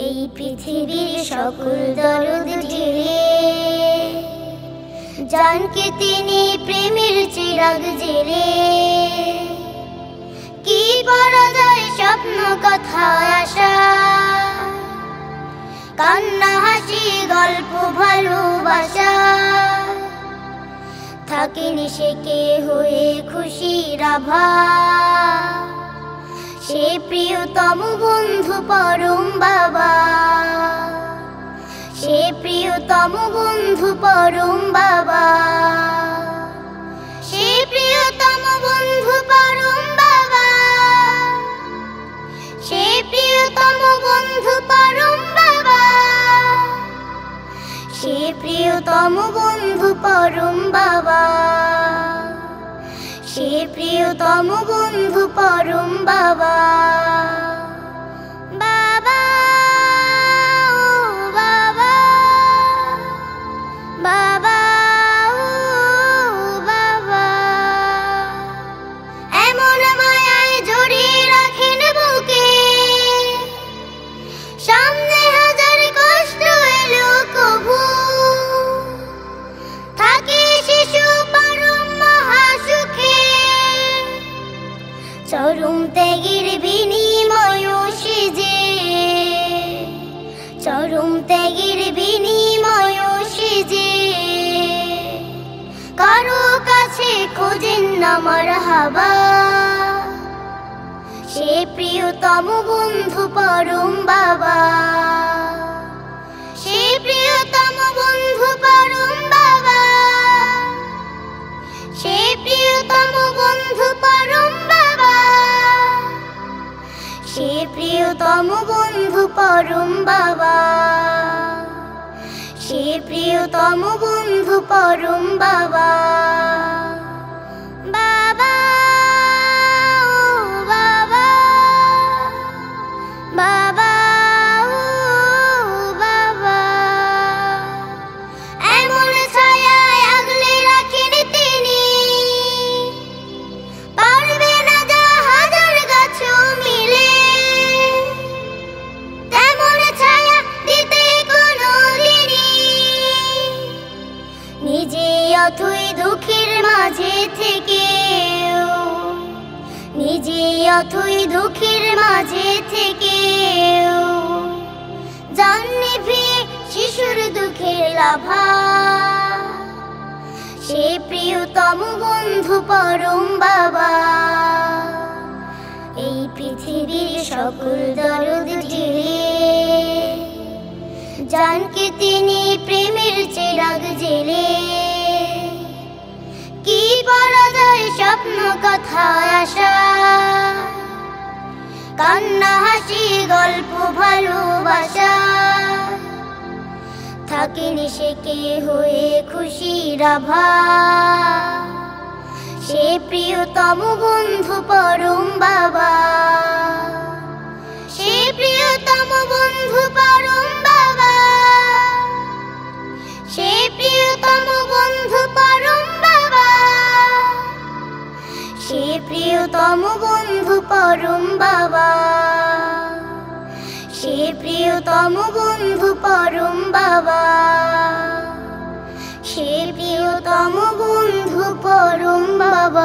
এই পৃথিবীর সকল দরদ ঢেলে জানকে তিনি প্রেমের চিরাগ জেলে। কি পারা যায় স্বপ্ন কথায় আশা, কান্না হাসি গল্প ভালোবাসা, থাকেনি সে কে হয়ে খুশির আভাস, সে প্রিয়তম বন্ধু পরম বাবা, সে প্রিয়তম বন্ধু পরম বাবা, সে প্রিয়তম বন্ধু পরম বাবা, সে প্রিয়তম বন্ধু পরম বাবা, সে প্রিয়তম বন্ধু পরম বাবা, সে প্রিয়তম বন্ধু পরম বাবা। বাবা ও বাবা, বাবা ও বাবা, এমন মায়ায় জড়িয়ে রাখেন বুকে, সামনে হাজার কষ্ট এলো কবু, থাকে শিশু পরম মহাসুখে, চরম ত্যাগের বিনিময় সেজে, চরম ত্যাগের বিনিময় সেজে, কারো কাছে খোঁজেন না মারহাবা, সে প্রিয়তম বন্ধু পরম বাবা, সে প্রিয়তম বন্ধু পরম বাবা, সে প্রিয়তম বন্ধু পরম বাবা, সে প্রিয়তম বন্ধু পরম বাবা, সে প্রিয়তম বন্ধু পরম বাবা। বাবা ও বাবা, বাবা ও বাবা, এমন ছায়ায় আগলে রাখেন তিনি, পারবে না যা হাজার গাছ মিলে, তেমন ছায়া দিতে কোনো দিনই, নিজে অথই দুঃখের মাঝে থেকে, নিজে অথই দুঃখের মাঝে থেকে, জান নিভিয়ে শিশুর দুঃখের লাভা, সে প্রিয়তম বন্ধু পরম বাবা। এই পৃথিবীর সকল দরদ ঢেলে জানকে তিনি প্রেমের চিরাগ জেলে। কি পারা যায় স্বপ্ন কথায় আশা, কান্না হাসি গল্প ভালোবাসা, থাকেনি সে কে হয়ে খুশির আভাস, সে প্রিয়তম বন্ধু পরম বাবা, সে প্রিয়তম বন্ধু পরম বাবা, সে প্রিয়তম বন্ধু পরম বাবা, সে প্রিয়তম বন্ধু পরম বাবা, সে প্রিয়তম বন্ধু পরম বাবা, সে প্রিয়তম বন্ধু পরম বাবা।